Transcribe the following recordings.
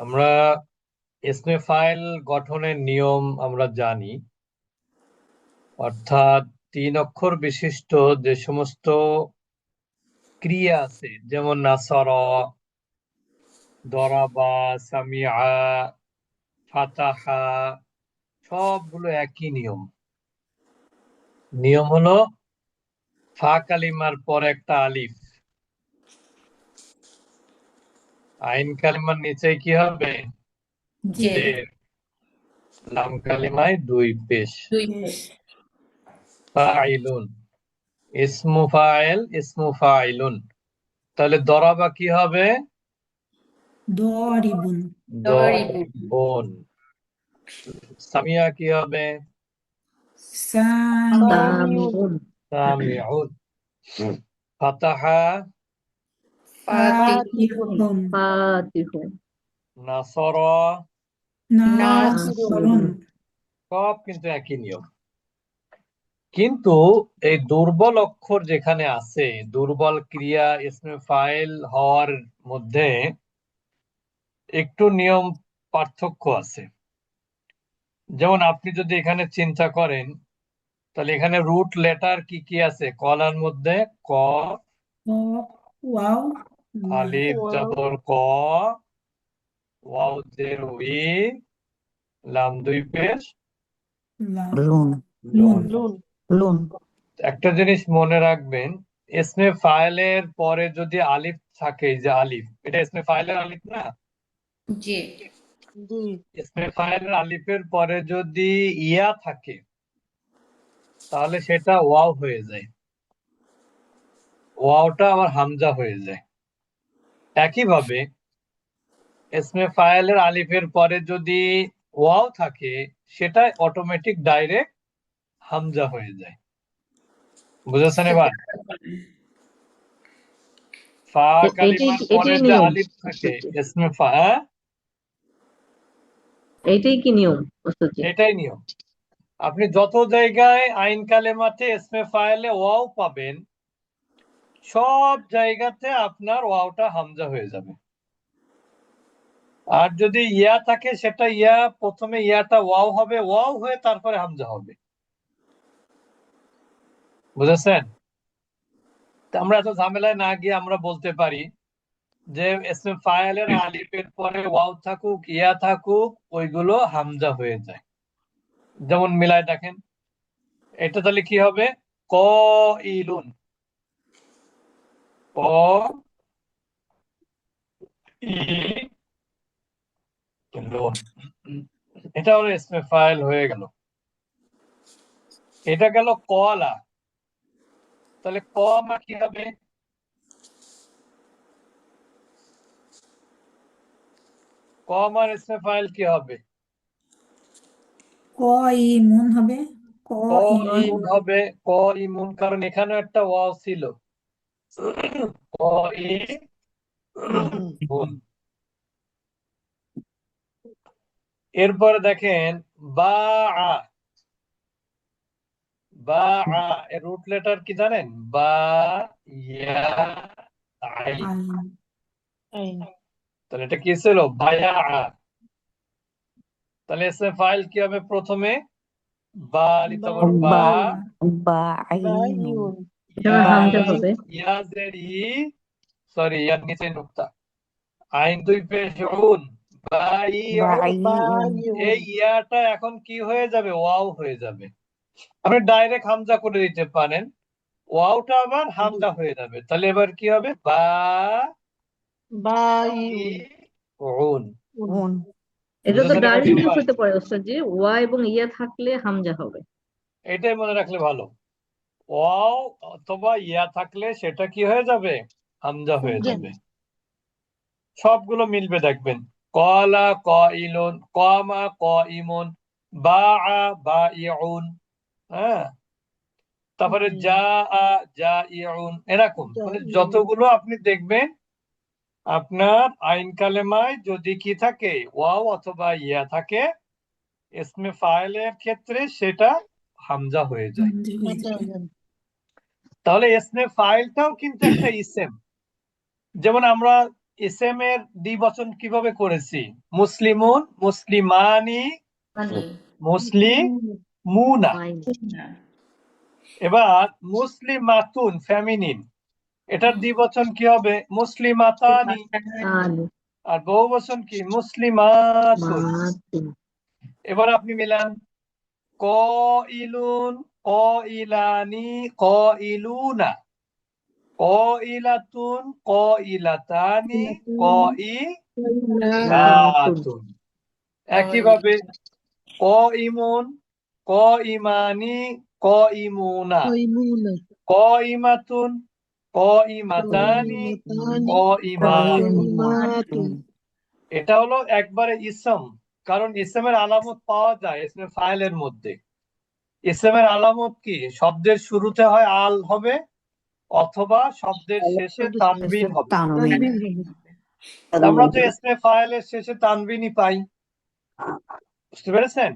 আমরা ইসমে ফাইল গঠনের নিয়ম আমরা জানি, অর্থাৎ 3 অক্ষর বিশিষ্ট যে সমস্ত ক্রিয়া আছে, যেমন নাসারা, দরাবা, সামিআ, ফাতাহা, সবগুলো একই নিয়ম। নিয়ম হলো ফা কালিমার পর একটা আলিফ, আইন কালিমার নিচে কি হবে? জের। লাম কালিমায় 2 পেশ। ফাইলুন, ইসমু ফাইল, ইসমু ফাইলুন। তাহলে দরাবা কি হবে? দরিবুন। দরিবুন। সামিয়া কি হবে? সামিউন। সামিউন। ফাতাহা, ফাতিহুন। নাসরা, নাসরুন। সব কিন্তু একই নিয়ম। কিন্তু এই দুর্বল অক্ষর যেখানে আছে, দুর্বল ক্রিয়া ইসমে ফাইল হওয়ার মধ্যে একটু নিয়ম পার্থক্য আছে। যেমন আপনি যদি এখানে চিন্তা করেন, তাহলে এখানে রুট লেটার কি কি আছে? কলার মধ্যে ক, কফ, ওয়াও, লাম। আলিফ জবর ক, ওয়াও জের উই, লাম 2 পেশ, লাম। লুন। লুন। একটা জিনিস মনে রাখবেন, ইসমে ফাইলের পরে যদি আলিফ থাকে, এই যে আলিফ, এটা ইসমে ফাইলের আলিফ না? জি। ইসমে ফাইলের আলিফের পরে যদি ইয়া থাকে, তাহলে সেটা ওয়াও হয়ে যায়, ওয়াওটা আবার হামজা হয়ে যায়। একইভাবে ইসমে ফাইলের আলিফের পরে যদি ওয়াও থাকে, সেটা অটোমেটিক ডাইরেক্ট হামজা হয়ে যায়। বুঝেছেন এবার? ফা কালিমার পরে যে আলিফ থাকে ইসমে ফা, এইটাই কি নিয়ম ওস্তাদজি? এটাই নিয়ম। আপনি যত জায়গায় আইন কালেমাতে ইসমে ফাইলে ওয়াও পাবেন, সব জায়গাতে আপনার ওয়াওটা হামজা হয়ে যাবে। আর যদি ইয়া থাকে, সেটা ইয়া, প্রথমে ইয়াটা ওয়াও হবে, ওয়াও হয়ে তারপরে হামজা হবে। বুঝেছেন? আমরা এত ঝামেলায় না গিয়ে আমরা বলতে পারি যে ইসমে ফাইলের আলিফের পরে ওয়াও থাকুক, ইয়া থাকুক, ওইগুলো হামজা হয়ে যায়। যেমন মিলায় দেখেন, এটা তাহলে কি হবে? ক ইলুন, ক ই লুন। এটা হলো ইসমে ফাইল হয়ে গেল। এটা গেল কলা। তাহলে কমা কি হবে? কমার ইসমে ফাইল কি হবে? কইমুন হবে। ক কইমুন। ইমুন হবে। ক ইমুন, কারণ এখানেও একটা ওয়াও ছিল। ক ইমুন। এরপরে দেখেন বা আ, বা আ এর রুট লেটার কি জানেন? বা, ইয়া, আইন। আইন। তাহলে এটা কি ছিল? বায়া আ। তাহলে ইসমে ফাইল কি হবে? প্রথমে বা নিতে হবে, বা, বাইউন। এটা হামজা হবে। ইয়া জের ই, সরি, ইয়ার নিচে নুক্তা, আইন 2 পেশ উন, বাইউন। এই ইয়াটা এখন কি হয়ে যাবে? ওয়াও হয়ে যাবে। আপনি ডাইরেক্ট হামজা করে দিতে পারেন, ওয়াওটা আবার হামজা হয়ে যাবে। তাহলে এবার কি হবে? বা বাইউন। এটা তো বুঝেছেন এবার ডাইরেক্ট সবাই? হতে পারে ওস্তাদজি, ওয়া এবং ইয়া থাকলে হামজা হবে। এটাই মনে রাখলে ভালো। ওয়াও অথবা ইয়া থাকলে সেটা কি হয়ে যাবে? হামজা হয়ে যাবে। সবগুলো মিলবে দেখবেন। কলা ক ইলুন, কমা ক ইমুন, বা বা ইউন। হ্যাঁ, তারপরে যা যা ইউন, এরকম মানে যতগুলো আপনি দেখবেন, আপনার আইন কালেমায় যদি কি থাকে, ওয়াও অথবা ইয়া থাকে, ইসমে ফাইলের ক্ষেত্রে সেটা হামজা হয়ে যায়। তাহলে ইসমে ফাইলটাও কিন্তু একটা ইসেম। যেমন আমরা ইসেমের দ্বিবচন কিভাবে করেছি? মুসলিমুন, মুসলিমানি, মুসলিমুনা। এবার মুসলিমাতুন ফেমিনিন, এটার দ্বিবচন কি হবে? মুসলিমাতানি। আলু আর বহুবচন কি? মুসলিমাতুন। মাতুন এবার আপনি মিলান, কইলুন, কইলানি, কইলুনা, কইলাতুন, কইলাতানি, কইলাতুন। একইভাবে কইমুন, কইমানি, কইমুনা, কইমাতুন, কইমাতানি, কইমাতুন। এটা হলো একবারে ইসম, কারণ ইসমের আলামত পাওয়া যায় ইসমে ফাইলের মধ্যে। ইসমের আলামত কি? শব্দের শুরুতে হয় আল হবে, অথবা শব্দের শেষে তানবিন হবে। আমরা তো ইসমে ফাইলের শেষে তানবিনই পাই, বুঝতে পেরেছেন?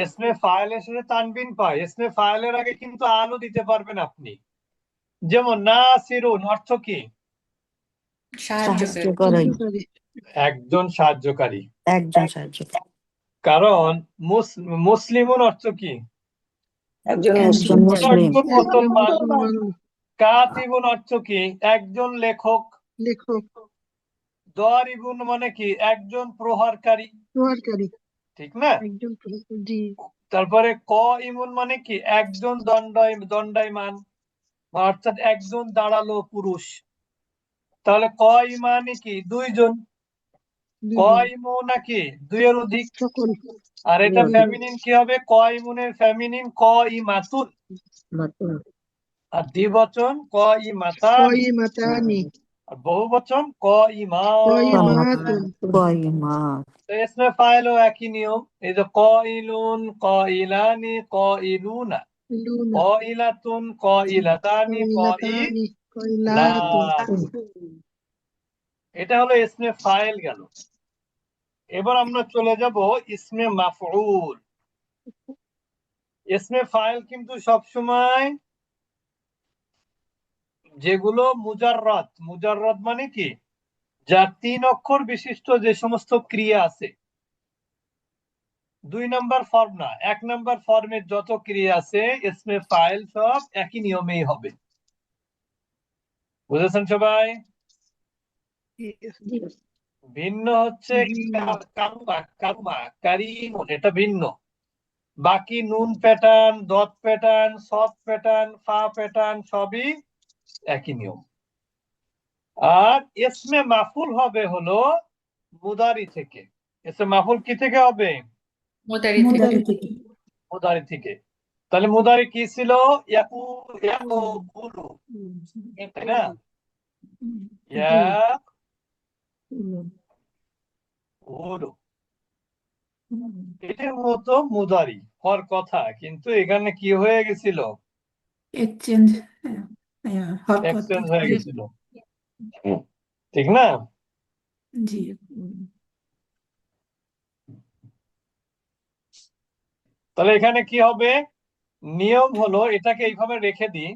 ইসমে ফাইলের শেষে তানবিন পাই, ইসমে ফাইলের আগে কিন্তু আলও দিতে পারবেন আপনি। যেমন নাসিরুন অর্থ কি? একজন সাহায্যকারী। কারণ মুসলিমুন অর্থ কি? একজন একজন মুসলমান। কাতিবুন অর্থ কি? একজন লেখক। দারিবুন মানে কি? একজন প্রহারকারী, ঠিক না? তারপরে কইমুন মানে কি? একজন দণ্ডায়মান, অর্থাৎ একজন দাঁড়ালো পুরুষ। তাহলে কইমানি কি? দুইজন। কইমু নাকি দুইয়ের অধিক। আর এটা ফেমিনিন কি হবে? কইমুনের ফেমিনিন কইমাতুন। আর দ্বিবচন কইমাতানি। আর বহুবচন কইমাতুন। তো ইসমে ফাইলও একই নিয়ম। এই যে কইলুন, কইলানি, কইলুনা, কইলাতুন, কইলাতানি, কইলাতুন। এটা হলো ইসমে ফাইল গেল। এবার আমরা চলে যাব ইসমে মাফউল। ইসমে ফাইল কিন্তু সবসময় যেগুলো মুজাররদ মানে কি? যার 3 অক্ষর বিশিষ্ট যে সমস্ত ক্রিয়া আছে, 2 নাম্বার ফর্ম না, 1 নাম্বার ফর্মের যত ক্রিয়া আছে ইসমে ফাইল সব একই নিয়মেই হবে। বুঝেছেন সবাই? ভিন্ন হচ্ছে কারিমুন, এটা ভিন্ন। বাকি নুন প্যাটার্ন, দত প্যাটার্ন, সৎ প্যাটার্ন, ফা প্যাটার্ন সবই একই নিয়ম। আর ইসমে মাফুল হবে হলো মুদারি থেকে। ইসমে মাফুল কি থেকে হবে? মুদারি থেকে। তাহলে মুদারি কি ছিল? ইয়াকুলু, তাই না? ইয়াকুলু, এটার মতো মুদারি হওয়ার কথা, কিন্তু এখানে কি হয়ে গেছিল? এক্সচেঞ্জ এক্সচেঞ্জ হয়ে গেছিল, ঠিক না? জি। তাহলে এখানে কি হবে? নিয়ম হলো, এটাকে এইভাবে রেখে দিই।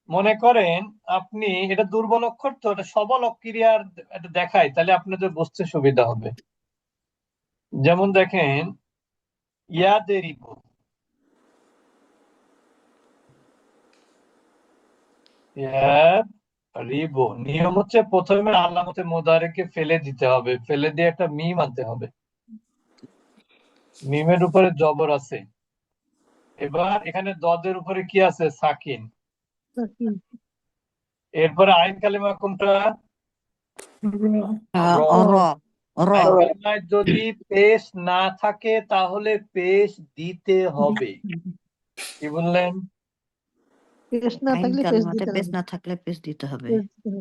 মনে করেন আপনি, এটা দুর্বল অক্ষর তো, এটা সবল ক্রিয়ার এটা দেখাই, তাহলে আপনাদের বুঝতে সুবিধা হবে। যেমন দেখেন, ইয়াদেরিবু, রিবু, নিয়ম হচ্ছে প্রথমে আলামতে মুদারিকে ফেলে দিতে হবে, ফেলে দিয়ে একটা মিম আনতে হবে। মিমের উপরে জবর আছে। এবার এখানে দদের উপরে কি আছে? সাকিন। এরপরে আইন কালিমা কোনটা? আইন কালিমায় যদি পেশ না থাকে তাহলে পেশ দিতে হবে। কি বললেন?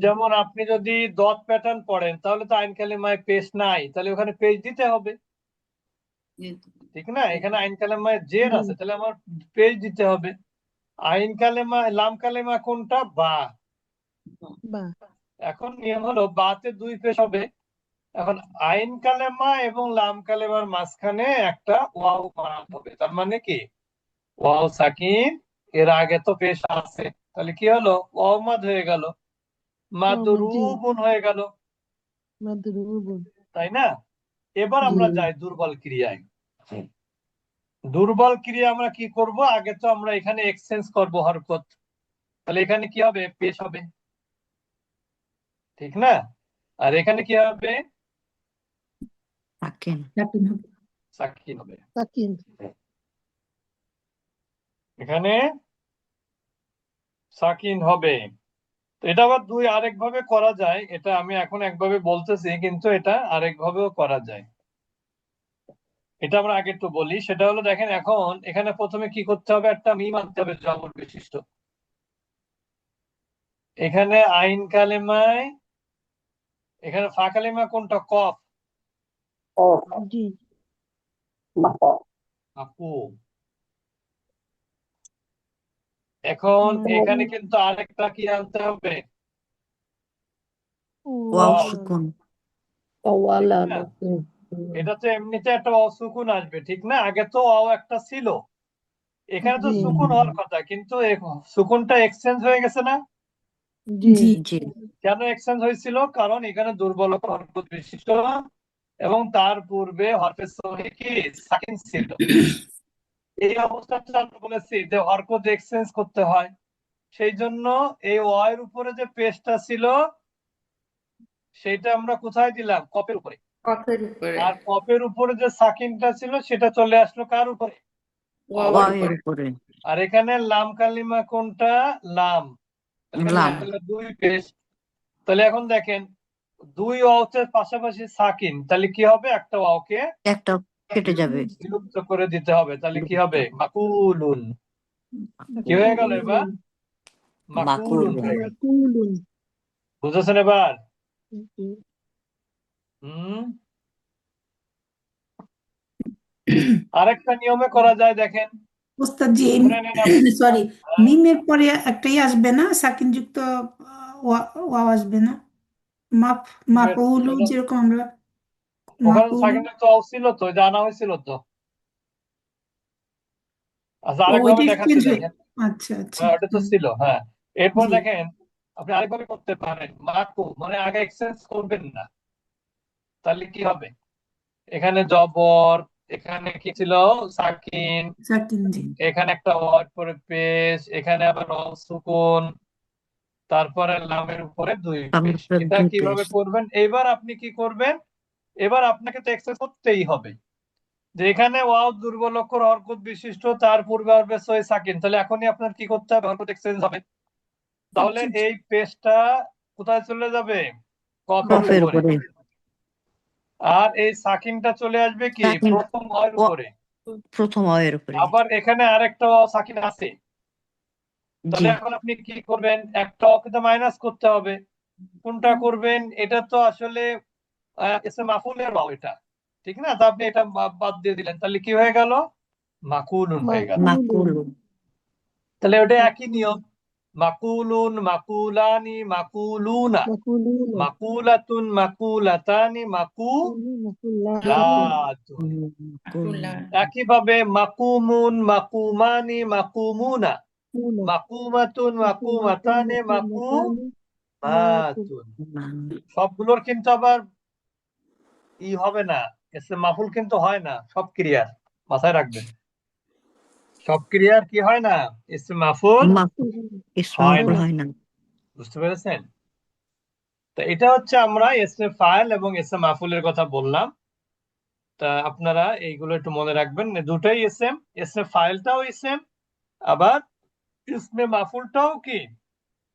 যেমন আপনি যদি দত প্যাটার্ন পড়েন, তাহলে তো আইন কালিমায় পেশ নাই, তাহলে ওখানে পেশ দিতে হবে, ঠিক না? এখানে আইন কালিমায় জের আছে, তাহলে আমার পেশ দিতে হবে। আইন কালেমা, লাম কালেমা কোনটা? বা। এখন নিয়ম হলো বাতে 2 পেশ হবে। এখন আইন কালেমা এবং লাম কালেমার মাঝখানে একটা ওয়াও বানাতে হবে। তার মানে কি? ওয়াও সাকিন, এর আগে তো পেশ আছে, তাহলে কি হলো? ওয়াও মাদ হয়ে গেল। মাদরুবুন হয়ে গেল, মাদরুবুন। তাই না? এবার আমরা জি। যাই দুর্বল ক্রিয়ায়। দুর্বল ক্রিয়া আমরা কি করব? আগে তো আমরা এখানে এক্সচেঞ্জ করব হরকত, তাহলে এখানে কি হবে? পেশ হবে, ঠিক না? আর এখানে কি হবে? সাকিন হবে। সাকিন হবে। সাকিন। এখানে সাকিন হবে। তো এটা আবার আরেক ভাবে করা যায়, এটা আমি এখন একভাবে বলতেছি, কিন্তু এটা আরেক ভাবেও করা যায়। এটা আমরা আগে একটু বলি, সেটা হলো দেখেন, এখন এখানে প্রথমে কি করতে হবে? একটা মিম আনতে হবে জবর বিশিষ্ট। এখানে আইন কালেমায়, এখানে ফা কালেমা কোনটা? কফ। জি। আপু, এখন এখানে কিন্তু আরেকটা কি আনতে হবে? ওয়াও ওয়াও, সুকুন। ওয়ালা ঠিক না? এটা তো এমনিতে একটা অসুকুন আসবে, ঠিক না? আগে তো অ একটা ছিল, এখানে তো জি সুকুন হওয়ার কথা, কিন্তু সুকুনটা এক্সচেঞ্জ হয়ে গেছে না? জি জি জি কেন এক্সচেঞ্জ হয়েছিল? কারণ এখানে দুর্বল হরকত বিশিষ্ট এবং তার পূর্বে হরফে সহি কি সাকিন ছিল। এই অবস্থাটা আমরা বলেছি যে হরকত এক্সচেঞ্জ করতে হয়, সেই জন্য এই এর উপরে যে পেশটা ছিল সেটা আমরা কোথায় দিলাম? কপের উপরে। কফের উপরে আর কপের উপরে যে সাকিনটা ছিল সেটা চলে আসলো কার উপরে? ওয়াওয়ের ওয়াও উপরে। উপরে। আর এখানে লাম কালিমা কোনটা? লাম। এখানে লাম। তাহলে দুই পেশ। তাহলে এখন দেখেন, দুই ওয়াওতে পাশাপাশি সাকিন, তাহলে কি হবে? একটা ওয়াওকে একটা কেটে যাবে। বিলুপ্ত করে দিতে হবে, তাহলে কি হবে? মাকুলুন। কি হয়ে গেল এবার? মাকুলুন হয়ে গেল। মাকুলুন। বুঝেছেন এবার? জি। হুম। আরেকটা নিয়মে করা যায়, দেখেন। ওস্তাদ জি, ধরে নেন আপনি- সরি, হ্যাঁ, মিমের পরে একটাই আসবে না, সাকিন যুক্ত ওয়াও আসবে না? মাফউলু এটা- যেরকম আমরা ওখানে মাফউলু। সাকিন তো ছিল, তো জানা হয়েছিল তো। আচ্ছা, ও আরেকভাবে ওইটা দেখাচ্ছি, এক্সচেঞ্জ হয়ে, দেখেন। আচ্ছা আচ্ছা, হ্যাঁ, ওটা তো ছিল, হ্যাঁ। এরপর জি দেখেন, আপনি আরেকভাবে করতে পারেন, মাকু মানে আগে এক্সচেঞ্জ করবেন না, তাহলে কি হবে? এখানে জবর, এখানে কি ছিল? সাকিন, সাকিন, জি এখানে একটা ওয়ার্ড পরে পেশ, এখানে আবার সুকুন, তারপরে লামের উপরে দুই আমার পেশ। এটা দুই কিভাবে পেশ। করবেন? এবার আপনি কি করবেন? এবার আপনাকে তো এক্সেস করতেই হবে যে এখানে ওয়াও দুর্বল অক্ষর হরকত বিশিষ্ট, তার পূর্বে আসবে সই সাকিন, তাহলে এখনই আপনার কি করতে হবে? হরকত এক্সচেঞ্জ হবে। তাহলে এই পেশটা কোথায় চলে যাবে? কফের কফের উপরে। উপরে। আর এই সাকিনটা চলে আসবে কি সাকিন প্রথম ওয়ার উপরে। প্রথম ওয়ের উপরে। আবার এখানে আরেকটা ওয়াও সাকিন আছে, তাহলে জি এখন আপনি কি করবেন? একটা ওকে তো মাইনাস করতে হবে। কোনটা করবেন? এটা তো আসলে এসে মাফুলের ওয়াও এটা, ঠিক না? তো আপনি এটা বাদ দিয়ে দিলেন, তাহলে কি হয়ে গেল? মাকুলুন হয়ে গেল। মাকুলু। তাহলে ওটা একই নিয়ম, মাকুলুন, মাকুলানি, মাকুলুনা, মাকুলুনা। মাকুলাতুন, মাকুলাতানি, মাকুলাতুন। মাকুলা একইভাবে মাকুমুন, মাকুমানি, মাকুমুনা, মাকুনা। মাকুমাতুন, মাকুমাতানি, মাকুমাতুন। সবগুলোর কিন্তু আবার হবে না, এসে মাফুল কিন্তু হয় না সব ক্রিয়ার, মাথায় রাখবেন। সব ক্রিয়ার কি হয় না? এসে মাফুল হয় ইসমাফুল না। হয় না। বুঝতে পেরেছেন? তো এটা হচ্ছে আমরা এসে ফাইল এবং এসে মাফুলের কথা বললাম। তা আপনারা এইগুলো একটু মনে রাখবেন, দুটোই এসএম, এসে ফাইলটাও এসএম, আবার ইসমে মাফুলটাও কি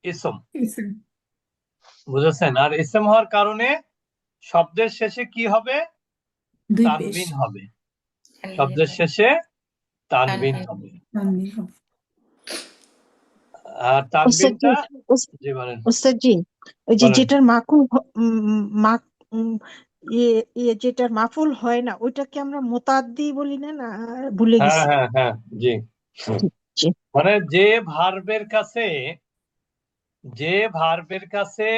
ইসম। বুঝেছেন? আর ইসম হওয়ার কারণে শব্দের শেষে কি হবে? দুই পেশ। তানবিন হবে। শব্দের শেষে তানবিন তানবিন। হবে। তানবির হবে। আর তানবিনটা, ওস্তাদ জি বলেন। ওস্তাদজি, ওই যে বলেন। যেটার মাকুল যেটার মাফুল হয় না ওইটাকে আমরা মোতাদ্দি বলি না? না, ভুলে হ্যাঁ, গেছি। হ্যাঁ, হ্যাঁ, জি। জি। মানে যে ভার্বের কাছে, যে ভার্বের কাছে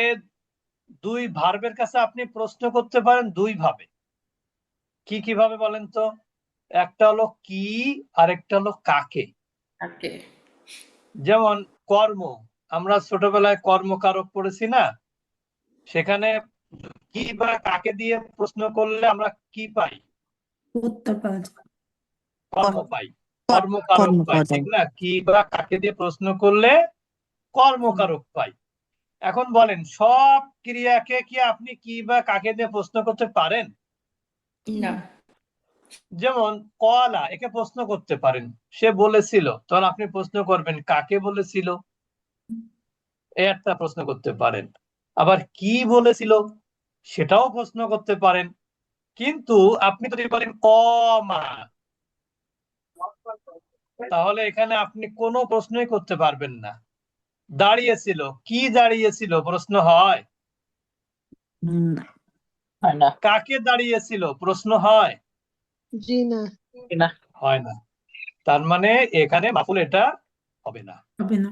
দুই ভার্বের কাছে আপনি প্রশ্ন করতে পারেন দুই ভাবে। কি কিভাবে বলেন তো? একটা হলো কি, আর একটা হলো কাকে। থাকে। যেমন কর্ম, আমরা ছোটবেলায় কর্মকারক পড়েছি না? সেখানে কি বা কাকে দিয়ে প্রশ্ন করলে আমরা কি পাই? উত্তর পাওয়া যায়। কর্ম পাই, কর্মকারক কর্ম পাই, পাওয়া ঠিক যায়। না? কি বা কাকে দিয়ে প্রশ্ন করলে কর্মকারক পাই। এখন বলেন, সব ক্রিয়াকে কি আপনি কি বা কাকে দিয়ে প্রশ্ন করতে পারেন? না। যেমন কলা, একে প্রশ্ন করতে পারেন, সে বলেছিল, তখন আপনি প্রশ্ন করবেন কাকে বলেছিল, এই একটা প্রশ্ন করতে পারেন। আবার কি বলেছিল সেটাও প্রশ্ন করতে পারেন। কিন্তু আপনি যদি বলেন কমা, তাহলে এখানে আপনি কোনো প্রশ্নই করতে পারবেন না। দাঁড়িয়েছিল, কি দাঁড়িয়েছিল প্রশ্ন হয়? না, কাকে দাঁড়িয়েছিল প্রশ্ন হয়? জি না। হয় না। তার মানে এখানে মাফুল এটা হবে না। হবে না।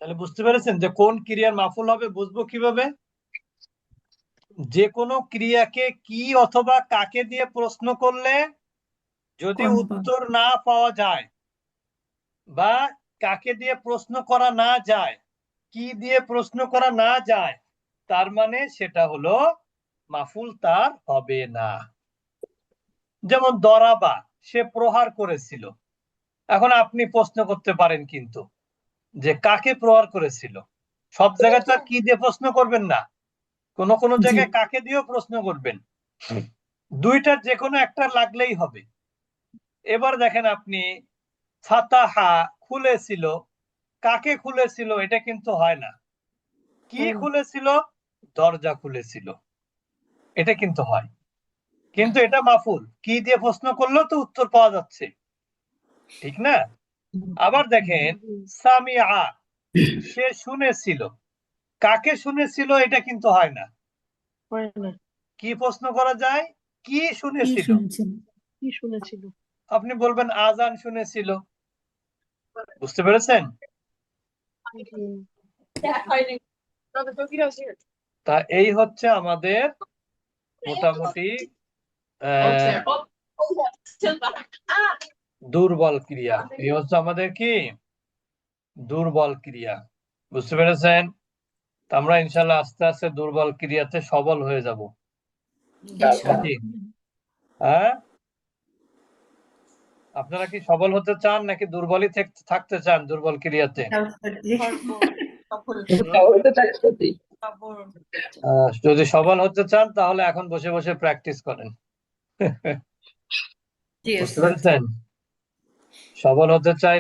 তাহলে বুঝতে পেরেছেন যে কোন ক্রিয়ার মাফুল হবে বুঝবো কিভাবে? যে কোনো ক্রিয়াকে কি অথবা কাকে দিয়ে প্রশ্ন করলে যদি কর্ম পাওয়া উত্তর না পাওয়া যায় বা কাকে দিয়ে প্রশ্ন করা না যায়, কি দিয়ে প্রশ্ন করা না যায়, তার মানে সেটা হলো মাফুল, তার হবে না। যেমন দরাবা, সে প্রহার করেছিল। এখন আপনি প্রশ্ন করতে পারেন কিন্তু যে কাকে প্রহার করেছিল। সব জায়গায় তো আর কি দিয়ে প্রশ্ন করবেন না, কোন কোন জি। জায়গায় কাকে দিয়েও প্রশ্ন করবেন। দুইটার যে কোনো একটা লাগলেই হবে। এবার দেখেন আপনি, ফাতাহা, খুলেছিল, কাকে খুলেছিল এটা কিন্তু হয় না। কি খুলেছিল? দরজা খুলেছিল, এটা কিন্তু হয়। কিন্তু এটা মাফুল, কি দিয়ে প্রশ্ন করলেও তো উত্তর পাওয়া যাচ্ছে, ঠিক না? আবার দেখেন সামিআ, সে শুনেছিল, কাকে শুনেছিল এটা কিন্তু হয় না। কি প্রশ্ন করা যায়? কি কি শুনেছিল? শুনেছেন? আপনি বলবেন আজান শুনেছিল। বুঝতে পেরেছেন? তা এই হচ্ছে আমাদের মোটামুটি দুর্বল ক্রিয়া। এই হচ্ছে আমাদের কি দুর্বল ক্রিয়া। বুঝতে পেরেছেন? তা আমরা ইনশাল্লাহ আস্তে আস্তে দুর্বল ক্রিয়াতে সবল হয়ে যাব। নাকি? হ্যাঁ, আপনারা কি সবল হতে চান নাকি দুর্বলই থাকতে চান দুর্বল ক্রিয়াতে? যদি সবল হতে চান তাহলে এখন বসে বসে প্র্যাকটিস করেন। জি বুঝতে স্যার। পেরেছেন? সবল হতে চাই